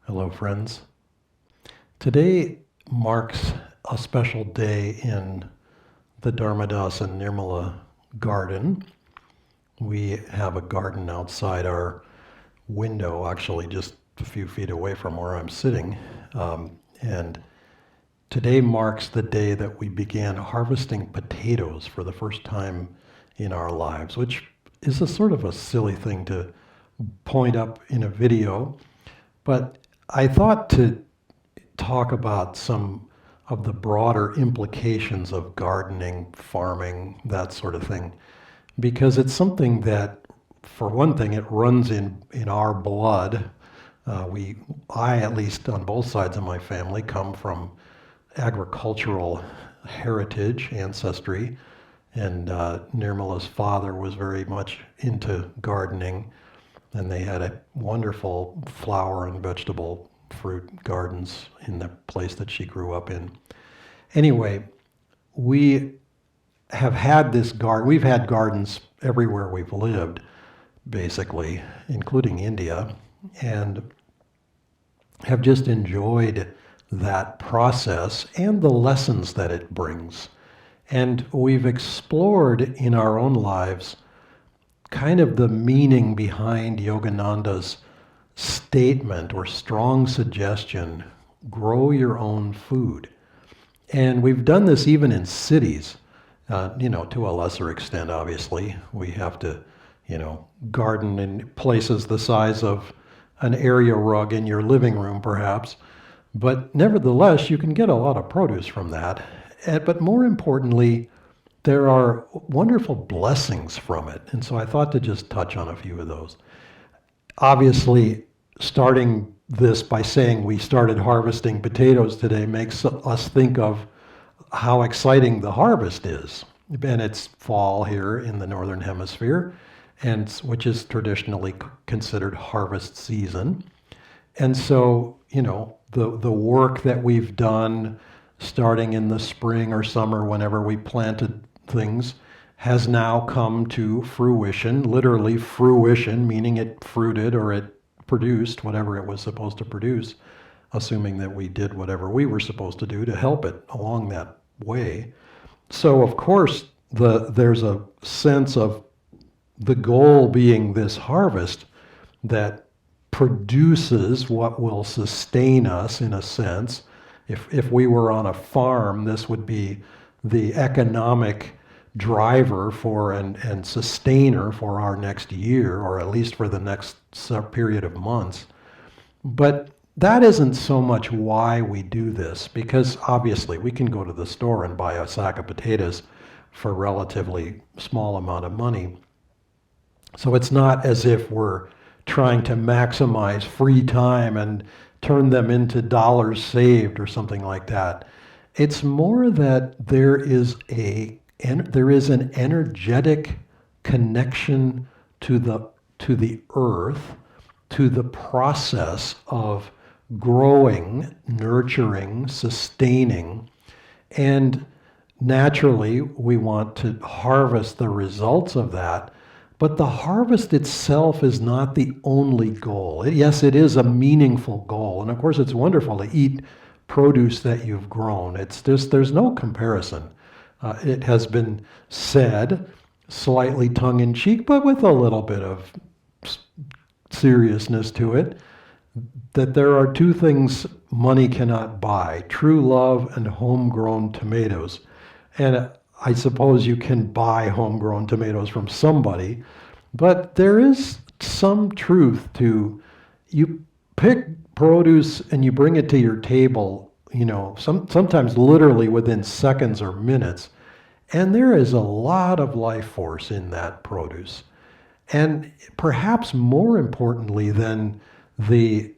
Hello, friends. Today marks a special day in the Dharmadas and Nirmala garden. We have a garden outside our window, actually just a few feet away from where I'm sitting. And today marks the day that we began harvesting potatoes for the first time in our lives, which is a sort of a silly thing to point up in a video. But I thought to talk about some of the broader implications of gardening, farming, that sort of thing, because it's something that, for one thing, it runs in our blood. I at least on both sides of my family, come from agricultural heritage, ancestry, and Nirmala's father was very much into gardening, and they had a wonderful flower and vegetable fruit gardens in the place that she grew up in. Anyway, we have had this garden. We've had gardens everywhere we've lived, basically, including India, and have just enjoyed that process and the lessons that it brings. And we've explored in our own lives kind of the meaning behind Yogananda's statement or strong suggestion, grow your own food. And we've done this even in cities, to a lesser extent, obviously. We have to, garden in places the size of an area rug in your living room, perhaps. But nevertheless, you can get a lot of produce from that. But more importantly, there are wonderful blessings from it. And so I thought to just touch on a few of those. Obviously, starting this by saying we started harvesting potatoes today makes us think of how exciting the harvest is. And it's fall here in the northern hemisphere, and which is traditionally considered harvest season. And so, the work that we've done starting in the spring or summer, whenever we planted things, has now come to fruition, literally fruition, meaning it fruited or it produced whatever it was supposed to produce, assuming that we did whatever we were supposed to do to help it along that way. So, of course, there's a sense of the goal being this harvest that produces what will sustain us in a sense. If we were on a farm, this would be the economic driver for and sustainer for our next year, or at least for the next period of months. But that isn't so much why we do this, because obviously we can go to the store and buy a sack of potatoes for a relatively small amount of money. So it's not as if we're trying to maximize free time and turn them into dollars saved or something like that. It's more that there is an energetic connection to the earth, to the process of growing, nurturing, sustaining, and naturally we want to harvest the results of that. But the harvest itself is not the only goal. Yes, it is a meaningful goal. And of course, it's wonderful to eat produce that you've grown. There's no comparison. It has been said, slightly tongue in cheek, but with a little bit of seriousness to it, that there are two things money cannot buy: true love and homegrown tomatoes. And I suppose you can buy homegrown tomatoes from somebody, but there is some truth to, you pick produce and you bring it to your table, sometimes literally within seconds or minutes, and there is a lot of life force in that produce. And perhaps more importantly than the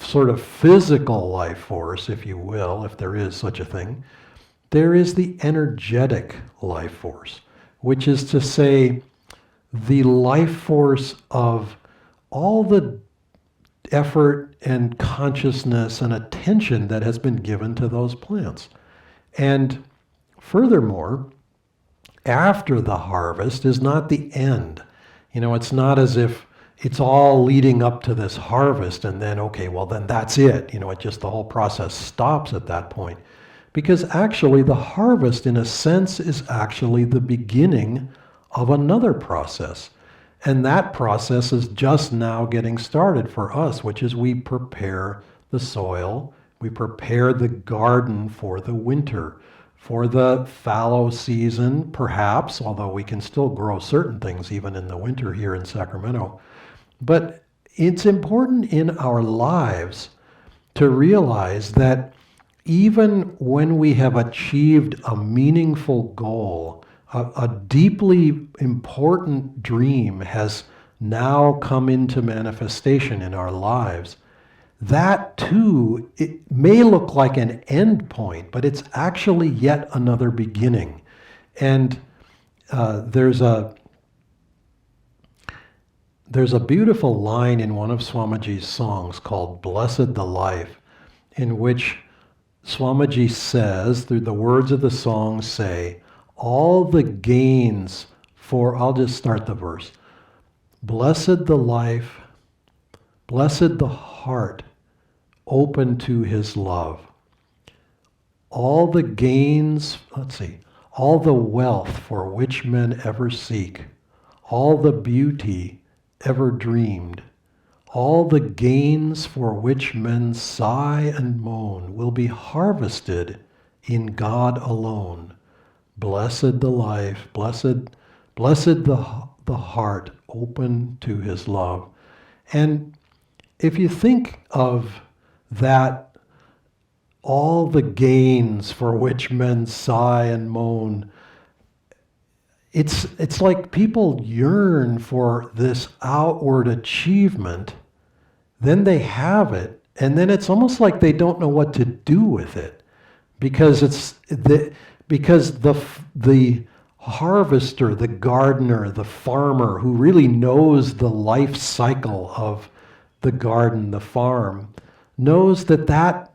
sort of physical life force, if you will, if there is such a thing, there is the energetic life force, which is to say, the life force of all the effort and consciousness and attention that has been given to those plants. And furthermore, after the harvest is not the end. It's not as if it's all leading up to this harvest, and then, okay, well, then that's it. It just, the whole process stops at that point. Because actually, the harvest, in a sense, is actually the beginning of another process. And that process is just now getting started for us, which is we prepare the soil, we prepare the garden for the winter, for the fallow season, perhaps, although we can still grow certain things even in the winter here in Sacramento. But it's important in our lives to realize that even when we have achieved a meaningful goal, a deeply important dream has now come into manifestation in our lives, that too, it may look like an end point, but it's actually yet another beginning. And there's a beautiful line in one of Swamiji's songs called Blessed the Life, in which Swamiji says, through the words of the song, say, all the gains for, I'll just start the verse. Blessed the life, blessed the heart, open to his love. All the gains, all the wealth for which men ever seek, all the beauty ever dreamed, all the gains for which men sigh and moan will be harvested in God alone. Blessed the life, blessed the heart open to his love. And if you think of that, all the gains for which men sigh and moan, it's like people yearn for this outward achievement, then they have it, and then it's almost like they don't know what to do with it, because the harvester, the gardener, the farmer who really knows the life cycle of the garden, the farm, knows that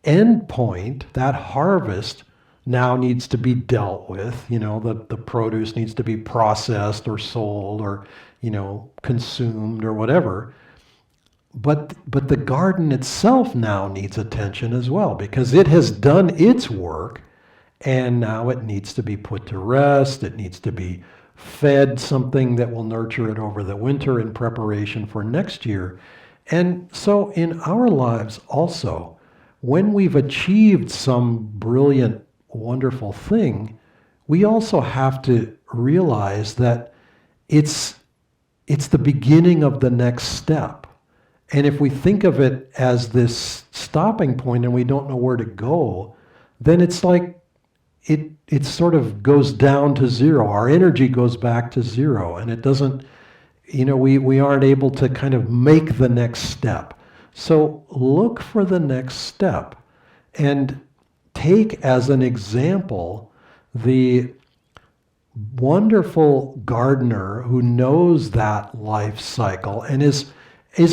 end point, that harvest, now needs to be dealt with. The produce needs to be processed or sold or, consumed or whatever. But the garden itself now needs attention as well, because it has done its work, and now it needs to be put to rest. It needs to be fed something that will nurture it over the winter in preparation for next year. And so in our lives also, when we've achieved some brilliant, wonderful thing, we also have to realize that it's the beginning of the next step. And if we think of it as this stopping point and we don't know where to go, then it's like it sort of goes down to zero. Our energy goes back to zero, and it doesn't, we aren't able to kind of make the next step. So look for the next step and take as an example the wonderful gardener who knows that life cycle and is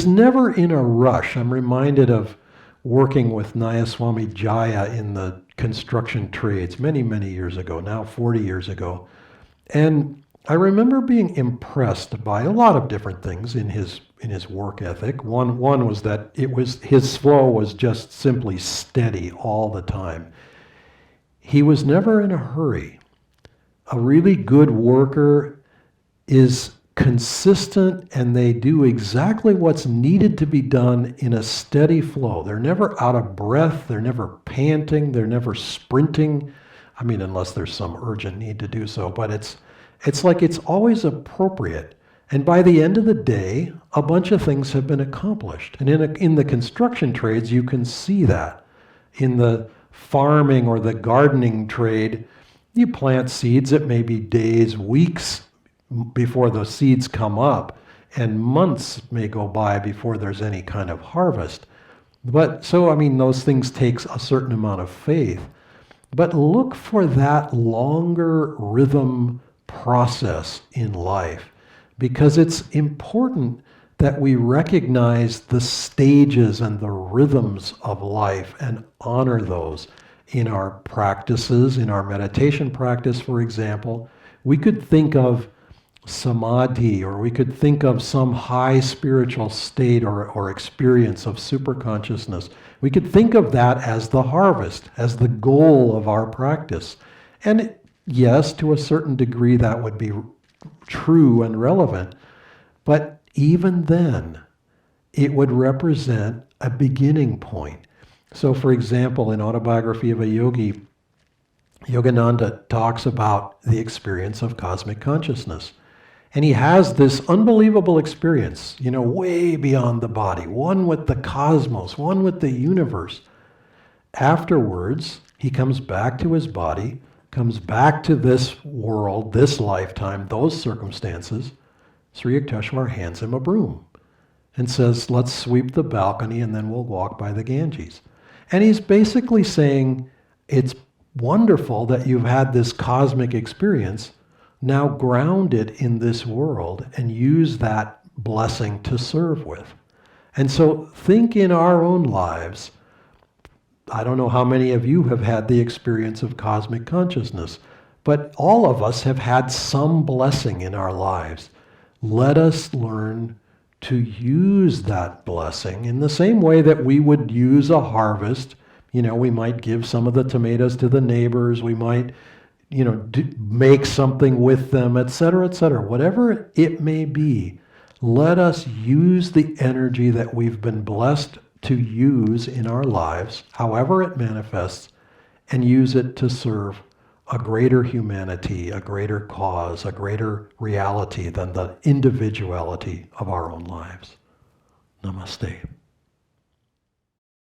never in a rush. I'm reminded of working with Nayaswami Jaya in the construction trades many, many years ago, now 40 years ago. And I remember being impressed by a lot of different things in his work ethic. One was that his flow was just simply steady all the time. He was never in a hurry. A really good worker is consistent, and they do exactly what's needed to be done in a steady flow. They're never out of breath, they're never panting, they're never sprinting. I mean, unless there's some urgent need to do so, but it's like it's always appropriate. And by the end of the day, a bunch of things have been accomplished. And in the construction trades, you can see that. In the farming or the gardening trade, you plant seeds. It may be days, weeks before the seeds come up, and months may go by before there's any kind of harvest. But so, I mean, those things take a certain amount of faith. But look for that longer rhythm process in life, because it's important that we recognize the stages and the rhythms of life and honor those in our practices, in our meditation practice, for example. We could think of samadhi, or we could think of some high spiritual state or experience of superconsciousness. We could think of that as the harvest, as the goal of our practice. And yes, to a certain degree, that would be true and relevant. But even then, it would represent a beginning point. So, for example, in Autobiography of a Yogi, Yogananda talks about the experience of cosmic consciousness. And he has this unbelievable experience, way beyond the body, one with the cosmos, one with the universe. Afterwards, he comes back to his body, comes back to this world, this lifetime, those circumstances. Sri Yukteswar hands him a broom and says, let's sweep the balcony and then we'll walk by the Ganges. And he's basically saying, it's wonderful that you've had this cosmic experience. Now ground it in this world and use that blessing to serve with. And so think in our own lives. I don't know how many of you have had the experience of cosmic consciousness, but all of us have had some blessing in our lives. Let us learn to use that blessing in the same way that we would use a harvest. We might give some of the tomatoes to the neighbors. We might, make something with them, etc., etc. Whatever it may be, let us use the energy that we've been blessed to use in our lives, however it manifests, and use it to serve a greater humanity, a greater cause, a greater reality than the individuality of our own lives. Namaste.